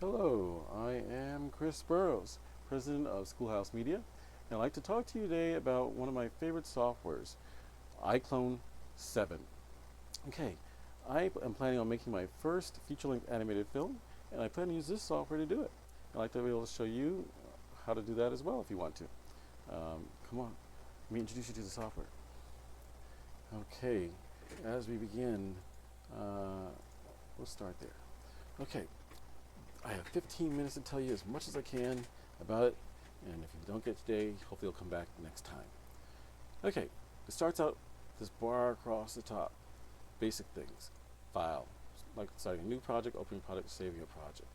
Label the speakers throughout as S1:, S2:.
S1: Hello, I am Chris Burrows, President of Schoolhouse Media, and I'd like to talk to you today about one of my favorite softwares, iClone 7. Okay, I am planning on making my first feature-length animated film, and I plan to use this software to do it. I'd like to be able to show you how to do that as well if you want to. Come on, let me introduce you to the software. Okay, as we begin, we'll start there. Okay, I have 15 minutes to tell you as much as I can about it, and if you don't get today, hopefully you'll come back next time. Okay, it starts out this bar across the top. Basic things. File, like starting a new project, opening project, saving a project.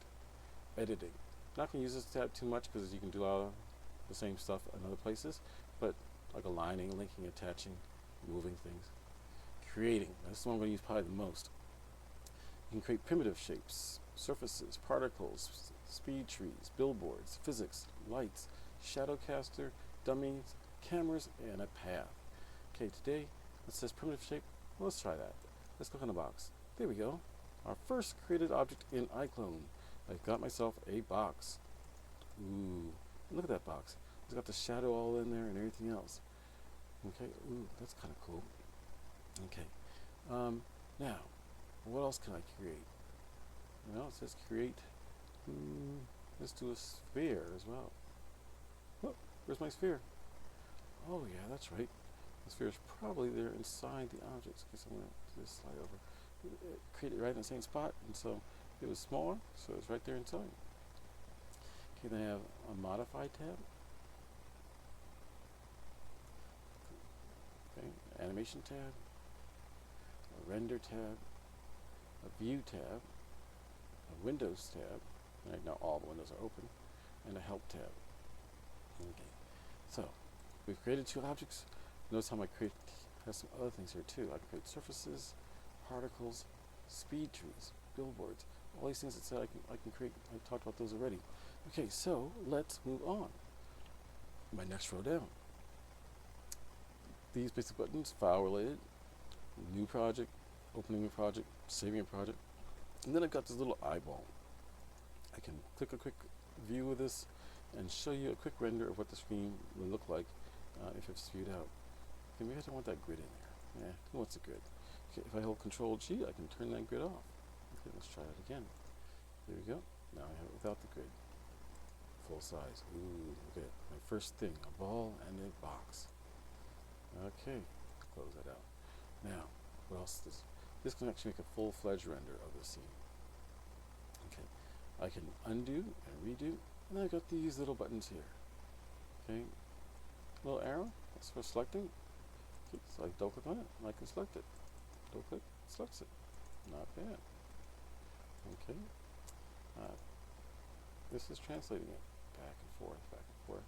S1: Editing. Not going to use this tab too much because you can do all the same stuff in other places, but like aligning, linking, attaching, moving things. Creating. That's the one I'm going to use probably the most. You can create primitive shapes, surfaces, particles, speed trees, billboards, physics, lights, shadowcaster, dummies, cameras, and a path. Okay, today it says primitive shape. Well, let's try that. Let's click on the box. There we go. Our first created object in iClone. I got myself a box. Ooh, look at that box. It's got the shadow all in there and everything else. Okay, ooh, that's kind of cool. Okay, now, what else can I create? Well, it says create. Let's do a sphere as well. Look, where's my sphere? Oh yeah, that's right. The sphere is probably there inside the objects. Okay, so I'm going to just slide over. Create it right in the same spot, and so it was smaller, so it's right there inside. Okay, then I have a modify tab. Okay, animation tab, a render tab, a view tab, a Windows tab. Right now all the windows are open, and a help tab. Okay, so we've created two objects. Notice how my create has some other things here too. I can create surfaces, particles, speed trees, billboards, all these things that said I can create. I talked about those already. Okay, so let's move on. My next row down. These basic buttons, file related, new project, opening a project, saving a project, and then I've got this little eyeball. I can click a quick view of this and show you a quick render of what the screen will look like if it's viewed out. Okay, maybe I don't want that grid in there. Yeah, who wants a grid? Okay, if I hold Control G, I can turn that grid off. Okay, let's try that again. There we go. Now I have it without the grid. Full size. Ooh, look at it. My first thing, a ball and a box. Okay, close that out. Now, what else is this? This can actually make a full-fledged render of the scene. Okay, I can undo and redo, and I've got these little buttons here. Okay, little arrow, that's for selecting. Okay, so I double click on it, and I can select it. Double click, selects it. Not bad. Okay, this is translating it back and forth, back and forth.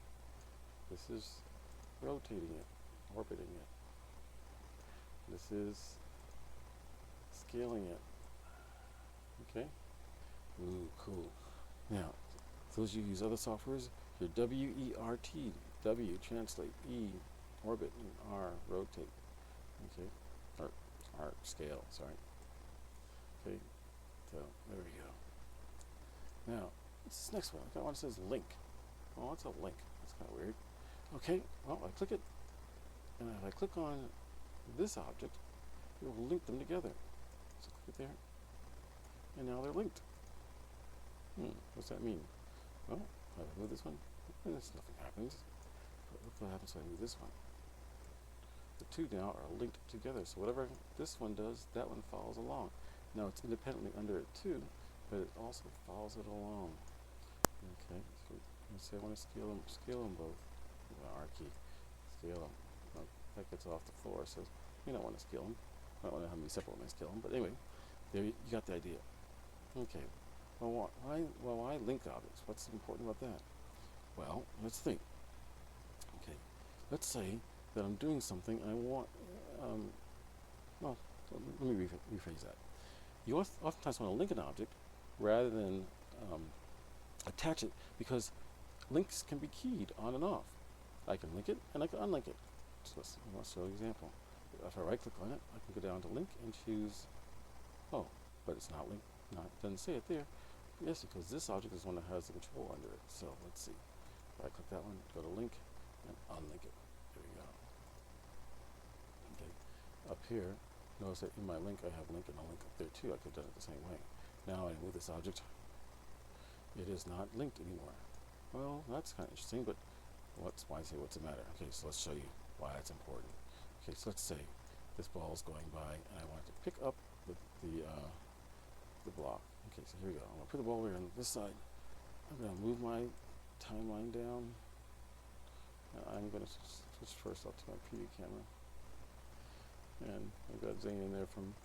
S1: This is rotating it, orbiting it. This is scaling it. Okay. Ooh, cool. Now, those of you who use other softwares, your W-E-R-T, W, translate, E, orbit, and R, rotate. Okay. Or R, scale, sorry. Okay. So, there we go. Now, what's this next one? I got one that says link. Oh, what's a link? That's kind of weird. Okay, well, I click it, and if I click on this object, it will link them together. So click it there, and now they're linked. What's that mean? Well, if I move this one, nothing happens. But look what happens if I move this one. The two now are linked together, so whatever this one does, that one follows along. Now it's independently under it too, but it also follows it along. Okay, so let's say I want to scale them both. R key, scale them. Well, that gets off the floor, so you don't want to scale them. I don't want to have them separate when I scale them, but anyway, there you got the idea. Okay, well, why link objects? What's important about that? Well, let's think. Okay, let's say that I'm doing something and I want, well, let me rephrase that. You oftentimes want to link an object rather than attach it, because links can be keyed on and off. I can link it and I can unlink it. So let's show an example. If I right click on it, I can go down to link and choose, oh, but it's not linked, it doesn't say it there. Yes, because this object is one that has the control under it. So let's see. Right click that one, go to link, and unlink it. There we go. Okay. Up here, notice that in my link I have link and a link up there too. I could have done it the same way. Now I move this object. It is not linked anymore. Well, that's kind of interesting, but why say what's the matter? Okay, so let's show you why that's important. Okay, so let's say this ball is going by and I want to pick up the block. Okay, so here we go. I'm going to put the ball over on this side. I'm going to move my timeline down. I'm going to switch first off to my PD camera. And I've got Zane in there from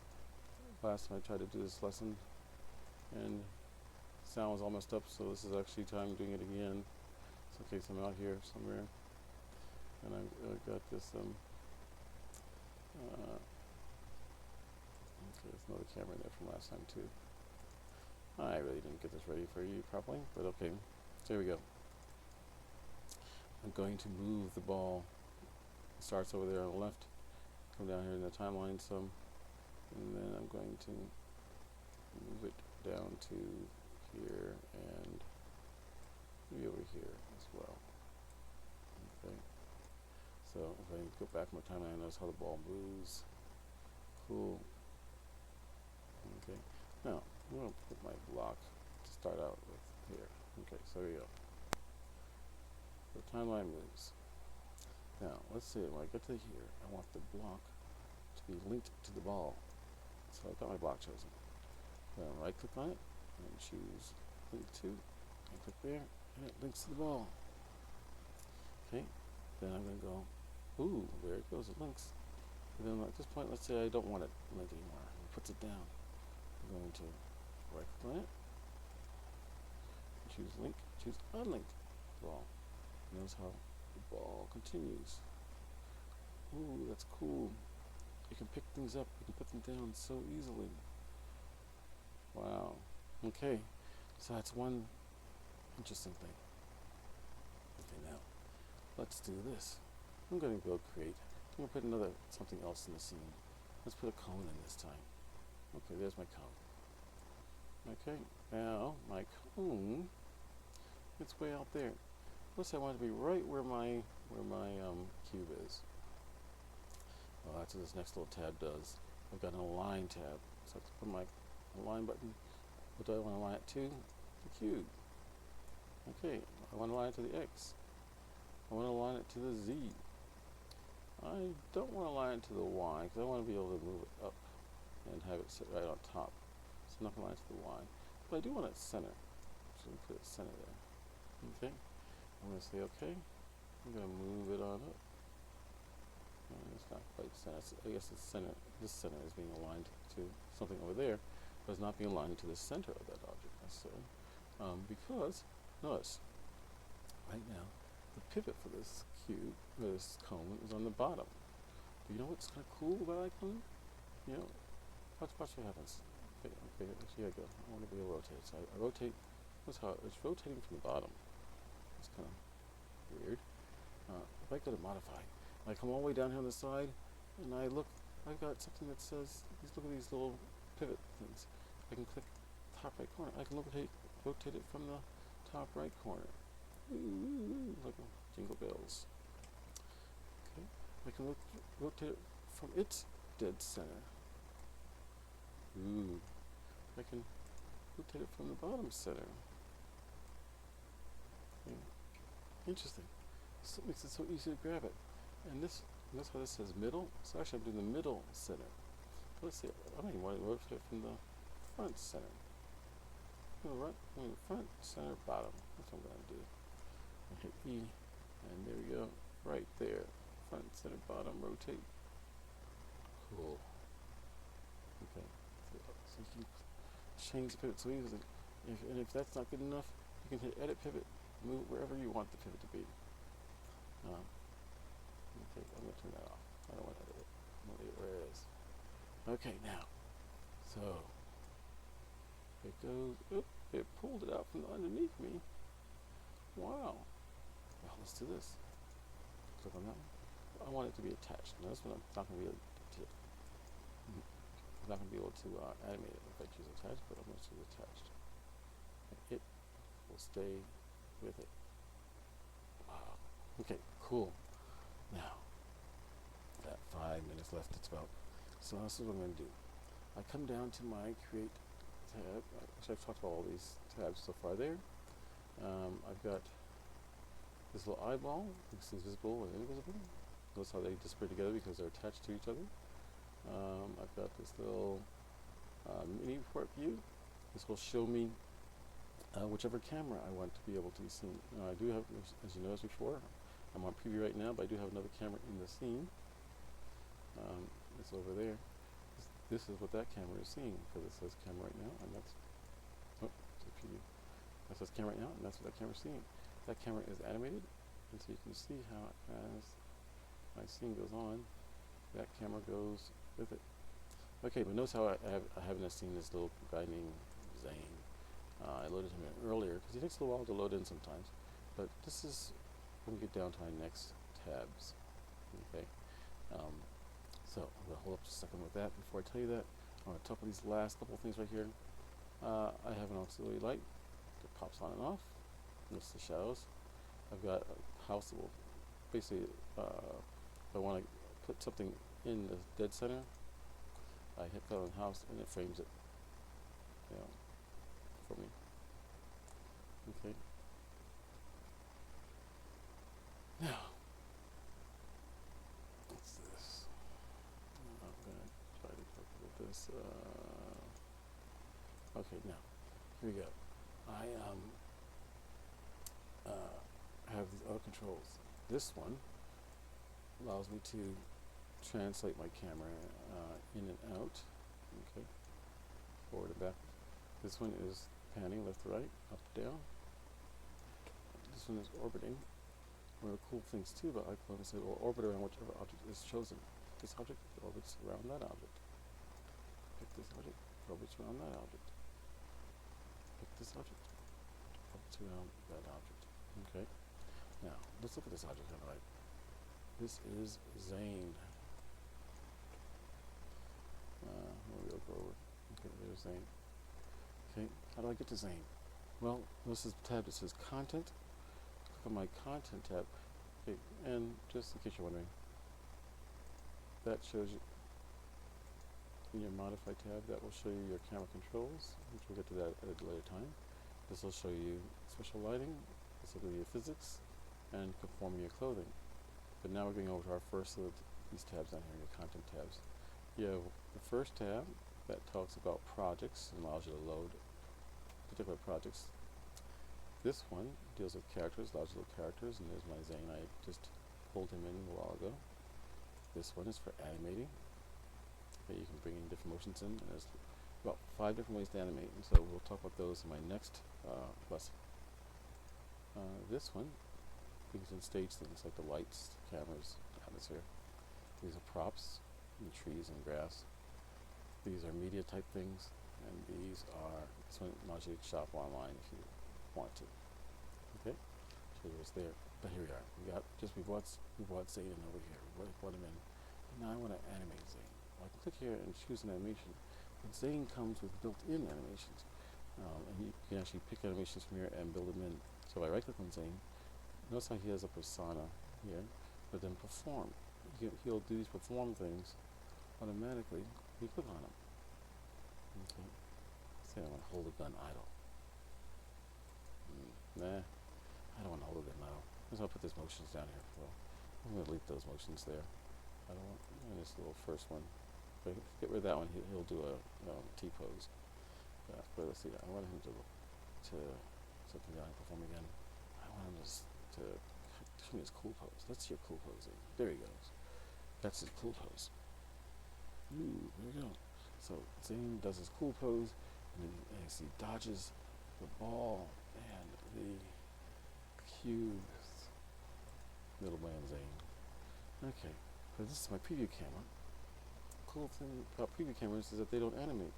S1: last time I tried to do this lesson. And sound was all messed up, so this is actually time doing it again. So in case I'm out here somewhere. And I've got this, okay, there's another camera in there from last time too. I really didn't get this ready for you properly, but okay. So here we go. I'm going to move the ball. It starts over there on the left. Come down here in the timeline some, and then I'm going to move it down to here and maybe over here as well. Okay. So if I go back my timeline, notice how the ball moves. Cool. Okay. Now I'm going to put my block to start out with here. Okay, so here we go. The timeline moves. Now let's see, when I get to here, I want the block to be linked to the ball. So I've got my block chosen. Then right click on it and choose link to, and click there, and it links to the ball. Okay, then I'm going to go, ooh, there it goes, it links. And then at this point, let's say I don't want it linked anymore. It puts it down. I'm going to right click on it, choose link, choose unlinked ball. Notice how the ball continues. Ooh, that's cool. You can pick things up, you can put them down so easily. Wow. Okay, so that's one interesting thing. Okay, now let's do this. I'm going to go create. I'm going to put something else in the scene. Let's put a cone in this time. Okay, there's my cone. Okay, now my cone, it's way out there. Let's say I want it to be right where my cube is. Well, that's what this next little tab does. I've got an align tab. So I have to put my align button. What do I want to align it to? The cube. Okay, I want to align it to the X. I want to align it to the Z. I don't want to align it to the Y because I want to be able to move it up and have it sit right on top. So I'm not going to align it to the Y. But I do want it center. So I'm going to put it center there. Okay. I'm going to say okay. I'm going to move it on up. It's not quite center. I guess it's center. This center is being aligned to something over there, but it's not being aligned to the center of that object necessarily. Because, notice, right now, the pivot for this cube, this cone, is on the bottom. But you know what's kind of cool about that cone? You know, watch what happens. Okay, here I go. I want to be able to rotate. So I rotate. Notice how it's rotating from the bottom. It's kind of weird. If I go to modify, I come all the way down here on the side, and I look. I've got something that says, look at these little pivot things. I can click top right corner. I can rotate it from the top right corner. Ooh, like jingle bells. Okay, I can rotate it from its dead center. Ooh, I can rotate it from the bottom center. Okay. Interesting. So it makes it so easy to grab it. And this, notice how this says middle. So actually I'm doing the middle center. Let's see, I don't even want to rotate it from the front center. Front, center, bottom. That's what I'm going to do. I hit E, and there we go. Right there. Front, center, bottom, rotate. Cool. Okay. So you can change the pivot so easily. And if that's not good enough, you can hit edit pivot, move wherever you want the pivot to be. Okay, I'm going to turn that off. I don't want to edit it. I'm going to leave it where it is. Okay, now. So, it goes, it pulled it out from underneath me. Wow. Well, let's do this. Click on that one. I want it to be attached. Now this one I'm not going to be able to, animate it if I choose attached, but I'm going to choose attached. stay with it. Wow. Okay, cool. Now, got 5 minutes left, it's about. So this is what I'm going to do. I come down to my create tab. Actually, I've talked about all these tabs so far there. I've got this little eyeball, this is visible and invisible. Notice how they disappear together because they're attached to each other. I've got this little mini report view. This will show me whichever camera I want to be able to be seen. Now I do have, as you noticed before, I'm on preview right now, but I do have another camera in the scene. It's over there. This is what that camera is seeing, because it says camera right now, and that's, oh, it's a preview. That says camera right now, and that's what that camera is seeing. That camera is animated, and so you can see how as my scene goes on, that camera goes with it. Okay, but notice how I haven't seen this little guy named Zane. I loaded him in earlier, because he takes a little while to load in sometimes, but this is when we get down to our next tabs. Okay. So I'm going to hold up just a second with that. Before I tell you that, I'm going to talk about these last couple of things right here. I have an auxiliary light that pops on and off. Notice the shadows. I've got a house that will basically, if I want to put something in the dead center, I hit that on house and it frames it, you know, for me. Okay. Now, what's this? I'm gonna try to calculate this. Okay, now here we go. I have these other controls. This one allows me to translate my camera in and out. Okay, forward and back. This one is panning left to right, up down. This one is orbiting. One of the cool things too about iClone is it will orbit around whichever object is chosen. This object orbits around that object. Pick this object, orbits around that object. Pick this object, orbits around that object. Okay. Now let's look at this object on the right. This is Zane. Maybe I'll go over. Okay, there's Zane. Okay, how do I get to Zane? Well, this is the tab that says Content. Click on my Content tab. Okay, and just in case you're wondering, that shows you in your Modify tab, that will show you your camera controls, which we'll get to that at a later time. This will show you special lighting, this will give you physics, and conforming your clothing. But now we're going over to our first of these tabs down here, your Content tabs. You have the first tab that talks about projects and allows you to load particular projects. This one deals with characters, allows you to load characters, and there's my Zane. I just pulled him in a while ago. This one is for animating. Okay, you can bring in different motions in, and there's about 5 different ways to animate, and so we'll talk about those in my next lesson. This one brings in stage things like the lights, cameras, atmosphere. These are props, and trees and grass. These are media type things, and these are, this one allows you to shop online if you want to. Okay, show you what's there. But here we are. We brought Zane in over here. We brought him in. And now I want to animate Zane. Well, I can click here and choose an animation. But Zane comes with built-in animations, and you can actually pick animations from here and build them in. So if I right-click on Zane, notice how he has a persona here, but then perform. He'll do these perform things automatically when you click on him. Okay. Say I want to hold a gun idle. Nah, I don't want to hold a gun idle. I'm just going to put these motions down here. Well, I'm going to delete those motions there. I don't want, and this little first one. But get rid of that one, he'll do a T-pose. But let's see, I want him to something down and perform again. I want him to show me his cool pose. Let's see your cool pose. There he goes. That's his cool pose. Ooh, there we go. So Zane does his cool pose, and then he dodges the ball and the cubes. Little man Zane. Okay, so this is my preview camera. Cool thing about preview cameras is that they don't animate,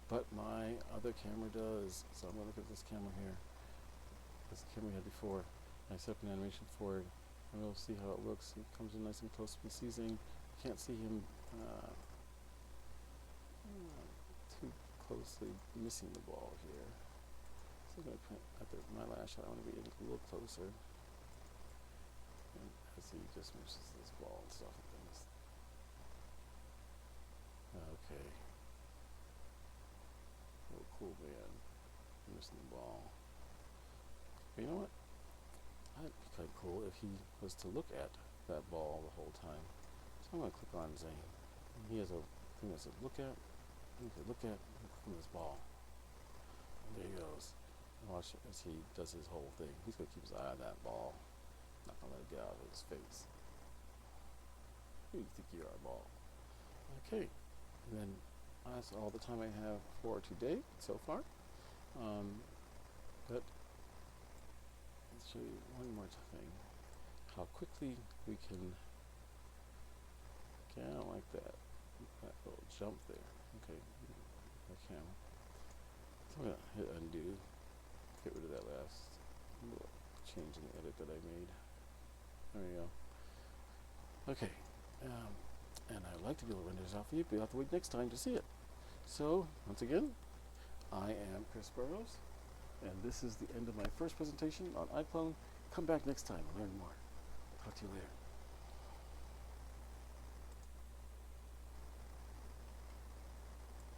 S1: but my other camera does. So I'm going to look at this camera here. This camera we had before. I set up an animation for it, and we'll see how it looks. He comes in nice and close to me, sees Zane. You can't see him too closely missing the ball here. So I'm going to put at my last shot, I want to be a little closer. And as he just misses this ball and stuff and things. Okay. Little cool man. Missing the ball. But you know what? That'd be kind of cool if he was to look at that ball the whole time. So I'm going to click on Zane. He has a thing that says look at. You can look at this ball. And there he goes. And watch as he does his whole thing. He's going to keep his eye on that ball. Not going to let it get out of his face. Who do you think you are, ball? Okay. And then that's all the time I have for today so far. But let's show you one more thing. How quickly we can. Okay, I don't like that little jump there. Okay, I can. So I'm gonna hit undo. Get rid of that last little change in the edit that I made. There we go. Okay, and I'd like to be able to render this out for you, but you'll have to wait next time to see it. So once again, I am Chris Burrows. And this is the end of my first presentation on iClone. Come back next time and learn more. Talk to you later.